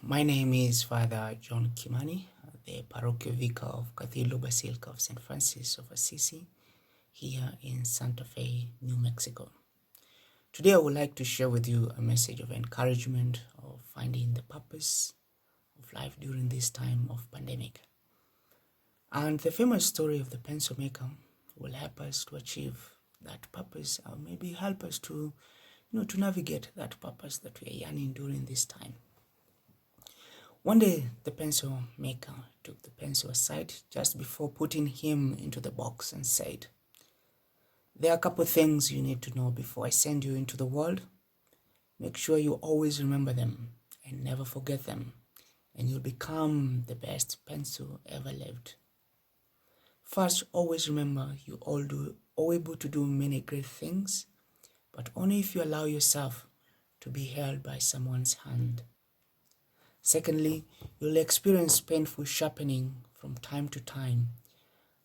My name is Father John Kimani, the parochial vicar of Cathedral Basilica of St. Francis of Assisi here in Santa Fe, New Mexico. Today I would like to share with you a message of encouragement of finding the purpose of life during this time of pandemic. And the famous story of the pencil maker will help us to achieve that purpose, or maybe help us to navigate that purpose that we are yearning during this time. One day, the pencil maker took the pencil aside just before putting him into the box and said, "There are a couple things you need to know before I send you into the world. Make sure you always remember them and never forget them, and you'll become the best pencil ever lived. First, always remember you all able to do many great things, but only if you allow yourself to be held by someone's hand. Secondly, you'll experience painful sharpening from time to time,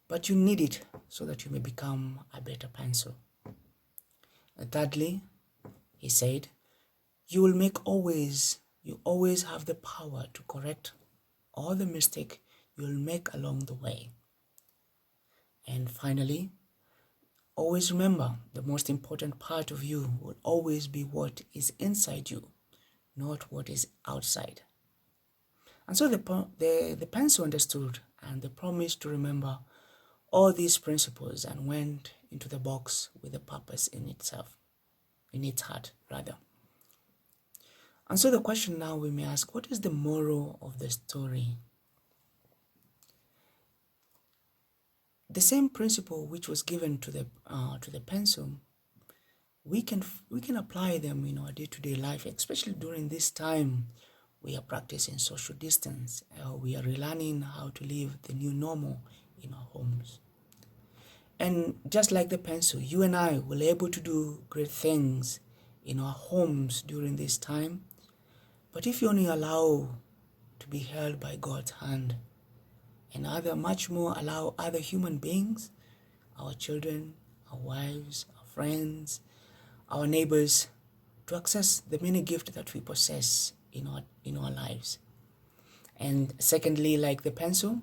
but you need it so that you may become a better pencil. And thirdly, he said, you always have the power to correct all the mistake you'll make along the way. And finally, always remember the most important part of you will always be what is inside you, not what is outside." And so the pencil understood and they promised to remember all these principles and went into the box with a purpose in its heart rather. And so the question now we may ask, what is the moral of the story? The same principle which was given to the pencil, we can apply them in our day-to-day life, especially during this time. We are practicing social distance. We are relearning how to live the new normal in our homes. And just like the pencil, you and I will be able to do great things in our homes during this time. But if you only allow to be held by God's hand, and much more allow other human beings, our children, our wives, our friends, our neighbors, to access the many gifts that we possess in our lives. And secondly, like the pencil,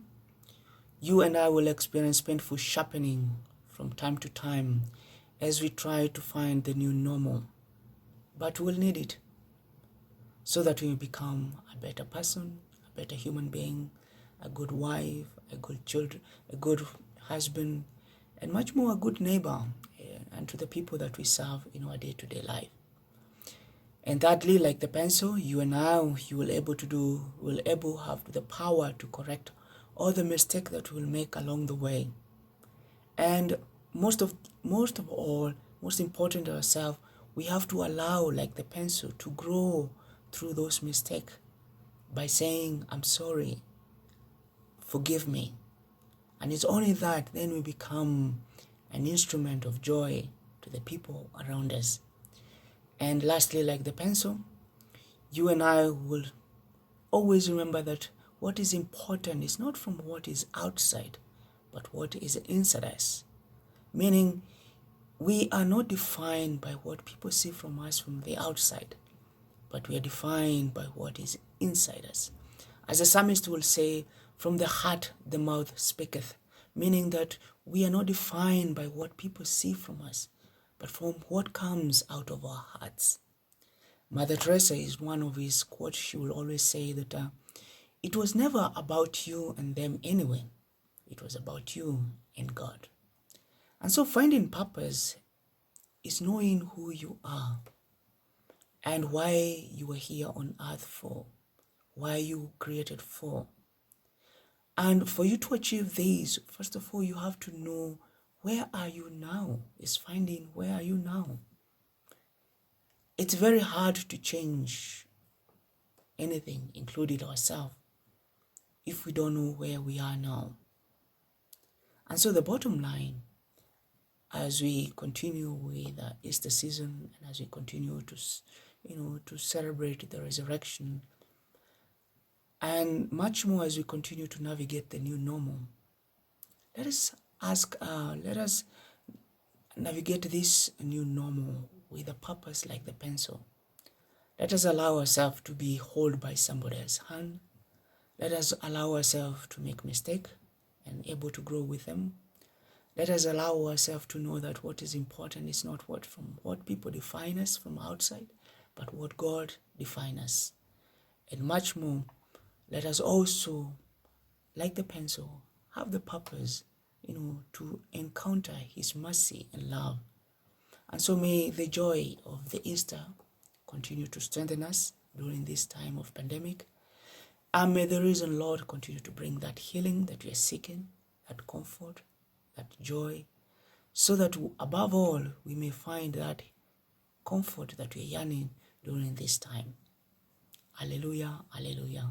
you and I will experience painful sharpening from time to time as we try to find the new normal. But we'll need it so that we become a better person, a better human being, a good wife, a good children, a good husband, and much more a good neighbor, and to the people that we serve in our day-to-day life. And thirdly, like the pencil, you and I, will have the power to correct all the mistakes that we'll make along the way. And most important to ourselves, we have to allow, like the pencil, to grow through those mistakes by saying, "I'm sorry, forgive me." And it's only that then we become an instrument of joy to the people around us. And lastly, like the pencil, you and I will always remember that what is important is not from what is outside, but what is inside us. Meaning, we are not defined by what people see from us from the outside, but we are defined by what is inside us. As the psalmist will say, "From the heart the mouth speaketh," meaning that we are not defined by what people see from us, but from what comes out of our hearts. Mother Teresa is one of his quotes. She will always say that it was never about you and them anyway. It was about you and God. And so finding purpose is knowing who you are and why you are here on earth for, why you were created for. And for you to achieve these, first of all, you have to know, where are you now? It's finding where are you now. It's very hard to change anything, including ourselves, if we don't know where we are now. And so the bottom line, as we continue with the Easter season and as we continue to celebrate the resurrection, and much more as we continue to navigate the new normal, let us navigate this new normal with a purpose like the pencil. Let us allow ourselves to be held by somebody else's hand. Let us allow ourselves to make mistake and able to grow with them. Let us allow ourselves to know that what is important is not what people define us from outside, but what God defines us. And much more, let us also, like the pencil, have the purpose, to encounter His mercy and love. And so may the joy of the Easter continue to strengthen us during this time of pandemic. And may the risen Lord continue to bring that healing that we are seeking, that comfort, that joy, so that above all, we may find that comfort that we are yearning during this time. Alleluia, alleluia.